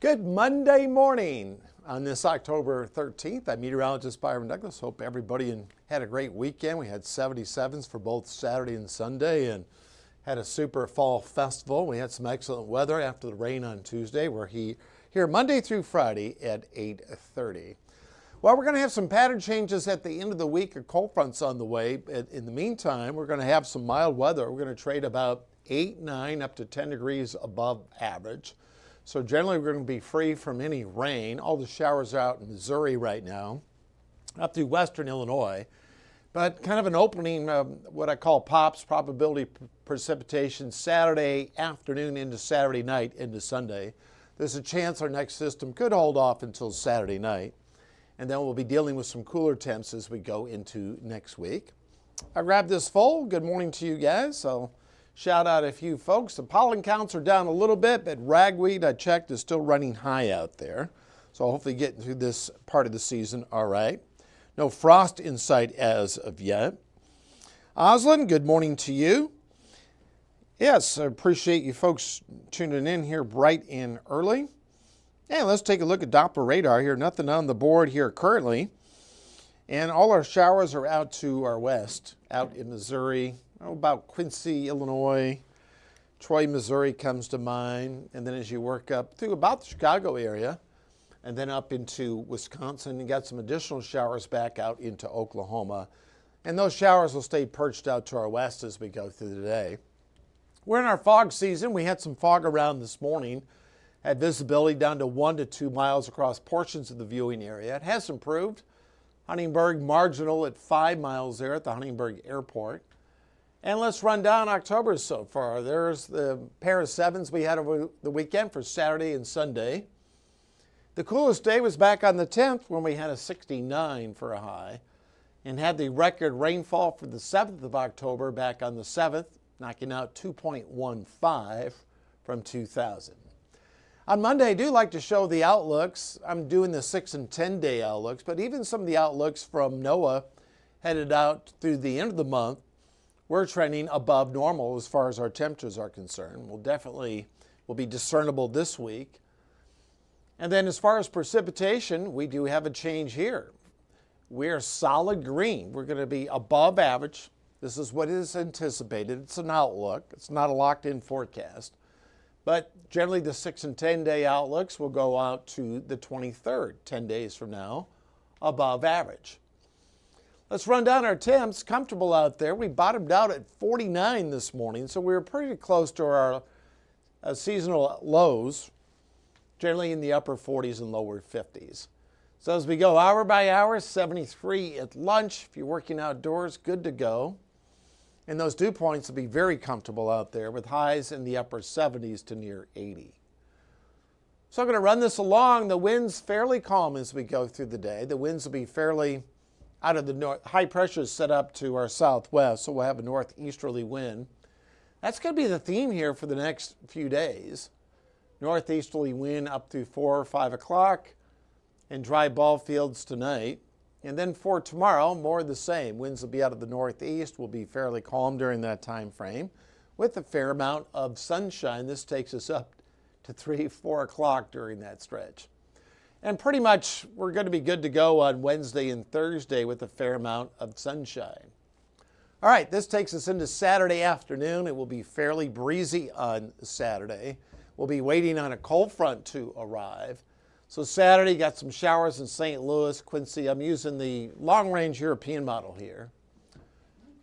Good Monday morning on this October 13th. I'm meteorologist Byron Douglas. Hope everybody had a great weekend. We had 77s for both Saturday and Sunday and had a super fall festival. We had some excellent weather after the rain on Tuesday. We're here Monday through Friday at 8:30. Well, we're going to have some pattern changes at the end of the week. A cold front's on the way. In the meantime, we're going to have some mild weather. We're going to trade about 8, 9, up to 10 degrees above average. So generally, we're going to be free from any rain. All the showers are out in Missouri right now, up through western Illinois. But kind of an opening, what I call POPs, probability precipitation, Saturday afternoon into Saturday night into Sunday. There's a chance our next system could hold off until Saturday night. And then we'll be dealing with some cooler temps as we go into next week. I grabbed this full. Good morning to you guys. So shout out a few folks. The pollen counts are down a little bit, but ragweed, I checked, is still running high out there. So hopefully getting through this part of the season all right. No frost in sight as of yet. Oslin, good morning to you. Yes, I appreciate you folks tuning in here bright and early. And let's take a look at Doppler radar here. Nothing on the board here currently. And all our showers are out to our west, out in Missouri, about Quincy, Illinois. Troy, Missouri comes to mind. And then as you work up through about the Chicago area, and then up into Wisconsin, you got some additional showers back out into Oklahoma. And those showers will stay perched out to our west as we go through the day. We're in our fog season. We had some fog around this morning. Had visibility down to 1 to 2 miles across portions of the viewing area. It has improved. Huntingburg marginal at 5 miles there at the Huntingburg Airport. And let's run down October so far. There's the pair of 7s we had over the weekend for Saturday and Sunday. The coolest day was back on the 10th when we had a 69 for a high and had the record rainfall for the 7th of October back on the 7th, knocking out 2.15 from 2000. On Monday, I do like to show the outlooks. I'm doing the 6 and 10 day outlooks, but even some of the outlooks from NOAA headed out through the end of the month, we're trending above normal as far as our temperatures are concerned. Will be discernible this week. And then as far as precipitation, we do have a change here. We're solid green. We're going to be above average. This is what is anticipated. It's an outlook. It's not a locked-in forecast. But generally the 6 and 10 day outlooks will go out to the 23rd, 10 days from now, above average. Let's run down our temps. Comfortable out there. We bottomed out at 49 this morning, so we were pretty close to our seasonal lows, generally in the upper 40s and lower 50s. So as we go hour by hour, 73 at lunch. If you're working outdoors, good to go. And those dew points will be very comfortable out there with highs in the upper 70s to near 80. So I'm going to run this along. The wind's fairly calm as we go through the day. The winds will be fairly out of the north. High pressure is set up to our southwest, so we'll have a northeasterly wind. That's going to be the theme here for the next few days. Northeasterly wind up through 4 or 5 o'clock and dry ball fields tonight. And then for tomorrow, more of the same. Winds will be out of the northeast, will be fairly calm during that time frame with a fair amount of sunshine. This takes us up to 3, 4 o'clock during that stretch. And pretty much we're going to be good to go on Wednesday and Thursday with a fair amount of sunshine. All right, this takes us into Saturday afternoon. It will be fairly breezy on Saturday. We'll be waiting on a cold front to arrive. So Saturday, got some showers in St. Louis, Quincy. I'm using the long-range European model here.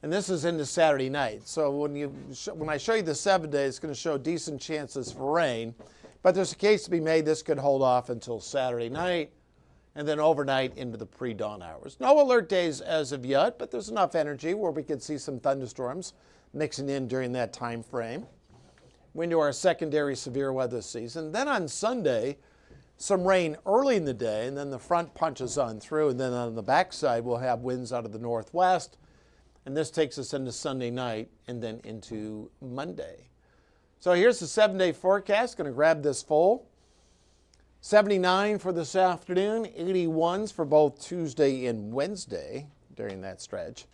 And this is into Saturday night. So when I show you the 7 days, it's going to show decent chances for rain. But there's a case to be made. This could hold off until Saturday night and then overnight into the pre-dawn hours. No alert days as of yet, but there's enough energy where we could see some thunderstorms mixing in during that time frame. We're into our secondary severe weather season. Then on Sunday, some rain early in the day, and then the front punches on through, and then on the backside we'll have winds out of the northwest, and this takes us into Sunday night and then into Monday. So here's the 7-day forecast. Going to grab this full. 79 for this afternoon, 81s for both Tuesday and Wednesday during that stretch.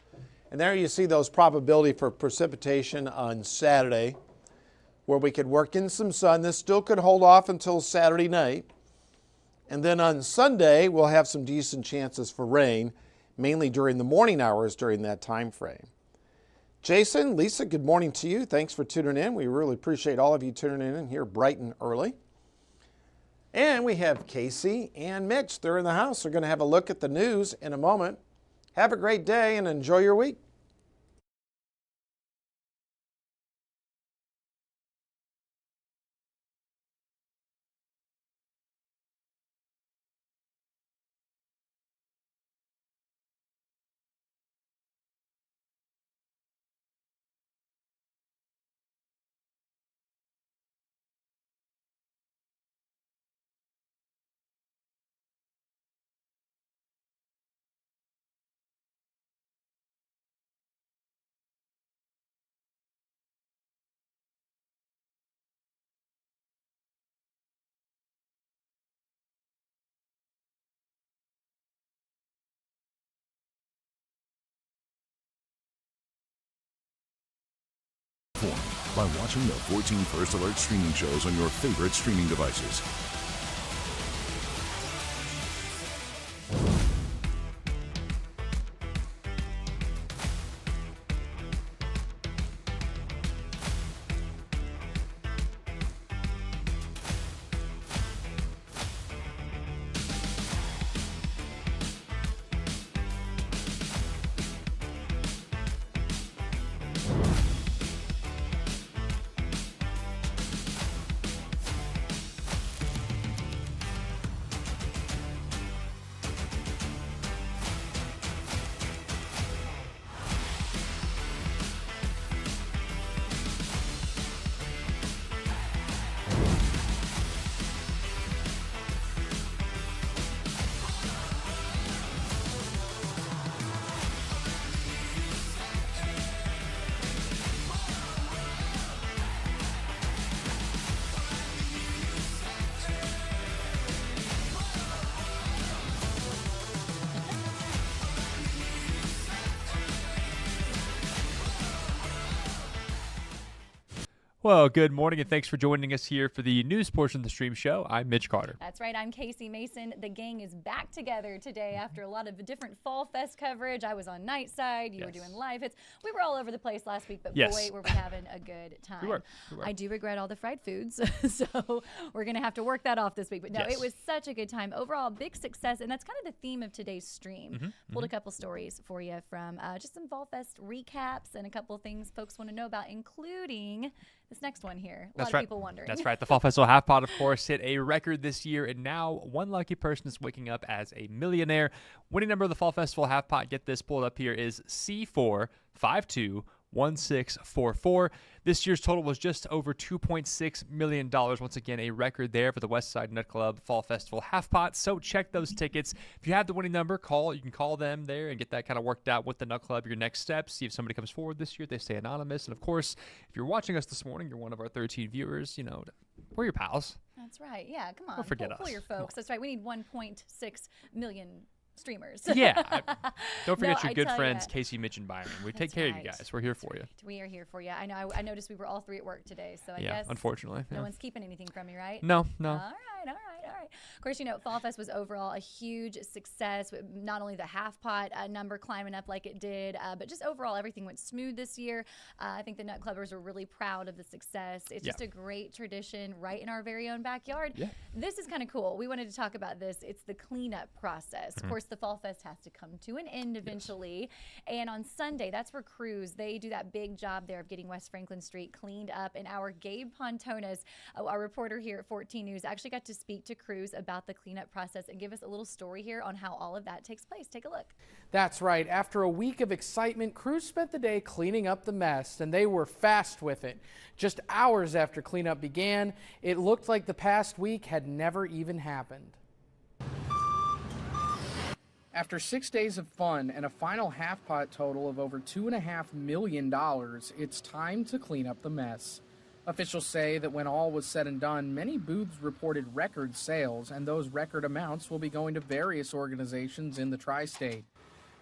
And there you see those probability for precipitation on Saturday. where we could work in some sun. This still could hold off until Saturday night. And then on Sunday, we'll have some decent chances for rain, mainly during the morning hours during that time frame. Jason, Lisa, good morning to you. Thanks for tuning in. We really appreciate all of you tuning in here bright and early. And we have Casey and Mitch. They're in the house. They're going to have a look at the news in a moment. Have a great day and enjoy your week. By watching the 14 First Alert streaming shows on your favorite streaming devices. Well, good morning, and thanks for joining us here for the news portion of the stream show. I'm Mitch Carter. That's right. I'm Casey Mason. The gang is back together today after a lot of different Fall Fest coverage. I was on night side. You were doing live hits. We were all over the place last week, but boy, were we having a good time. We were. I do regret all the fried foods, so we're going to have to work that off this week. But no, it was such a good time. Overall, big success, and that's kind of the theme of today's stream. Pulled a couple stories for you from just some Fall Fest recaps and a couple things folks want to know about, including this next one here. A lot of people wondering. That's right. The Fall Festival Half Pot, of course, hit a record this year, and now one lucky person is waking up as a millionaire. Winning number of the Fall Festival Half Pot, get this pulled up here, is C4521644. This year's total was just over $2.6 million. Once again, a record there for the West Side Nut Club Fall Festival Half Pot. So check those tickets. If you have the winning number, you can call them there and get that kind of worked out with the Nut Club. Your next steps, see if somebody comes forward this year. They stay anonymous. And of course, if you're watching us this morning, you're one of our 13 viewers, we're your pals. That's right. Yeah, come on. Don't forget us. Pull your folks. That's right. We need 1.6 million streamers. Yeah. Don't forget No, your good friends, ya. Casey, Mitch, and Byron. We take care of you guys. We're here for you. We are here for you. I know. I noticed we were all three at work today, so I Yeah, guess unfortunately. no Yeah. one's keeping anything from you, right? No. All right. Of course, Fall Fest was overall a huge success. With not only the half pot number climbing up like it did, but just overall everything went smooth this year. I think the Nut Clubbers were really proud of the success. It's just a great tradition right in our very own backyard. Yeah. This is kind of cool. We wanted to talk about this. It's the cleanup process. Of course, the Fall Fest has to come to an end eventually. And on Sunday, that's where Cruise, they do that big job there of getting West Franklin Street cleaned up. And our Gabe Pontones, our reporter here at 14 News, actually got to speak to Cruise about the cleanup process and give us a little story here on how all of that takes place. Take a look. That's right. After a week of excitement, Cruise spent the day cleaning up the mess, and they were fast with it. Just hours after cleanup began, it looked like the past week had never even happened. After 6 days of fun and a final half pot total of over $2.5 million, it's time to clean up the mess. Officials say that when all was said and done, many booths reported record sales, and those record amounts will be going to various organizations in the tri-state.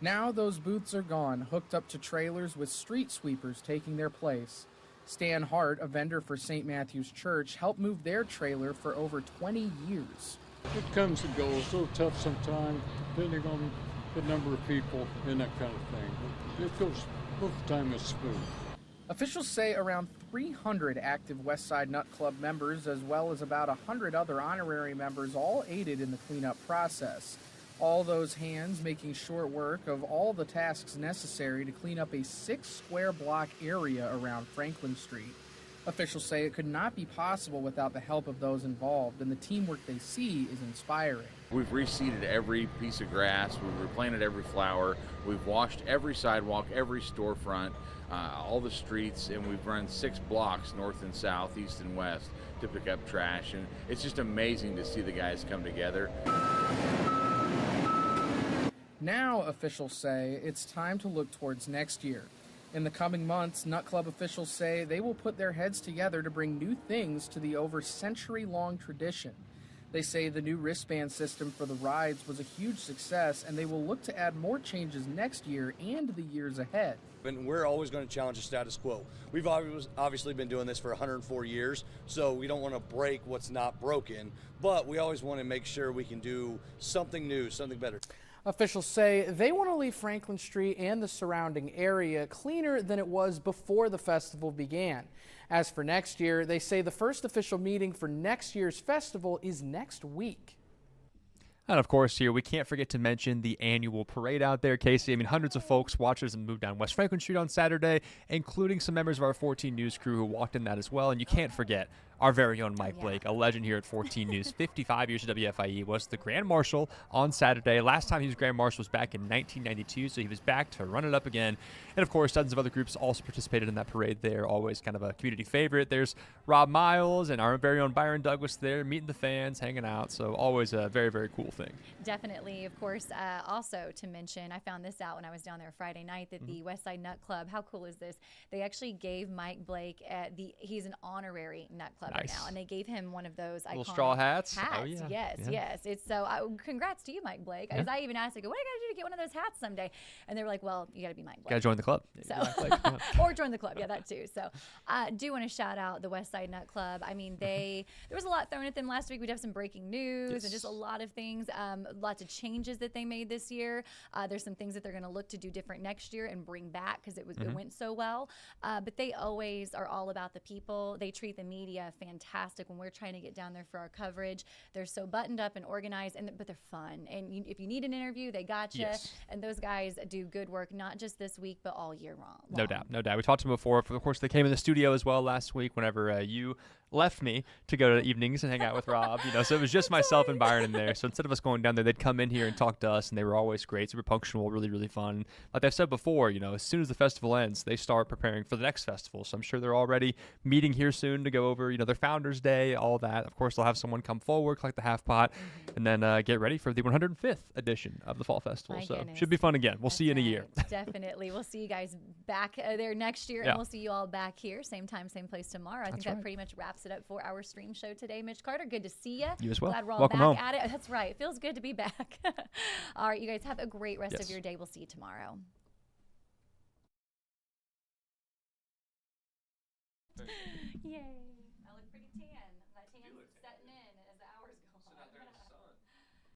Now those booths are gone, hooked up to trailers with street sweepers taking their place. Stan Hart, a vendor for St. Matthew's Church, helped move their trailer for over 20 years. It comes and goes. It's a little tough sometimes, depending on the number of people and that kind of thing. But it goes, most of the time it's smooth. Officials say around 300 active Westside Nut Club members, as well as about 100 other honorary members, all aided in the cleanup process. All those hands making short work of all the tasks necessary to clean up a 6-square block area around Franklin Street. Officials say it could not be possible without the help of those involved, and the teamwork they see is inspiring. We've reseeded every piece of grass, we've replanted every flower, we've washed every sidewalk, every storefront, all the streets, and we've run 6 blocks north and south, east and west to pick up trash, and it's just amazing to see the guys come together. Now, officials say it's time to look towards next year. In the coming months, Nut Club officials say they will put their heads together to bring new things to the over century-long tradition. They say the new wristband system for the rides was a huge success, and they will look to add more changes next year and the years ahead. And we're always going to challenge the status quo. We've obviously been doing this for 104 years, so we don't want to break what's not broken, but we always want to make sure we can do something new, something better. Officials say they want to leave Franklin Street and the surrounding area cleaner than it was before the festival began. As for next year, they say the first official meeting for next year's festival is next week. And of course, here we can't forget to mention the annual parade out there, Casey. I mean, hundreds of folks, watchers, and moved down West Franklin Street on Saturday, including some members of our 14 News crew who walked in that as well. And you can't forget our very own Mike Blake, a legend here at 14 News, 55 years at WFIE, was the Grand Marshal on Saturday. Last time he was Grand Marshal was back in 1992, so he was back to run it up again. And of course, dozens of other groups also participated in that parade there, always kind of a community favorite. There's Rob Miles and our very own Byron Douglas there, meeting the fans, hanging out, so always a very, very cool thing. Definitely. Of course, also to mention, I found this out when I was down there Friday night, that the Westside Nut Club, how cool is this? They actually gave Mike Blake, he's an honorary Nut Club right now, and they gave him one of those Little iconic straw hats. Oh, yeah. Yes. It's so, congrats to you, Mike Blake. Because I even asked, I go, what do I got to do to get one of those hats someday? And they were like, well, you got to be Mike Blake. Got to join the club. So, or join the club. Yeah, that too. So I do want to shout out the Westside Nut Club. I mean, there was a lot thrown at them last week. We'd have some breaking news and just a lot of things, lots of changes that they made this year. There's some things that they're going to look to do different next year and bring back because it went so well. But they always are all about the people. They treat the media fantastic when we're trying to get down there for our coverage. They're so buttoned up and organized, but they're fun. And if you need an interview, they got you. Yes. And those guys do good work, not just this week, but all year long. No doubt. We talked to them before. Of course, they came in the studio as well last week whenever you left me to go to evenings and hang out with Rob. So it was just myself and Byron in there. So instead of us going down there, they'd come in here and talk to us, and they were always great, super punctual, really, really fun. Like I've said before, as soon as the festival ends, they start preparing for the next festival. So I'm sure they're already meeting here soon to go over, their Founders Day, all that. Of course, they'll have someone come forward, collect the half pot, and then get ready for the 105th edition of the Fall Festival. My goodness. Should be fun again. We'll see you in a year. Definitely. We'll see you guys back there next year, and we'll see you all back here, same time, same place tomorrow. I think that pretty much wraps it up for our stream show today. Mitch Carter, good to see you. You as well. Glad we're all Welcome back home. at it. That's right. It feels good to be back. All right, you guys have a great rest of your day. We'll see you tomorrow. Yay.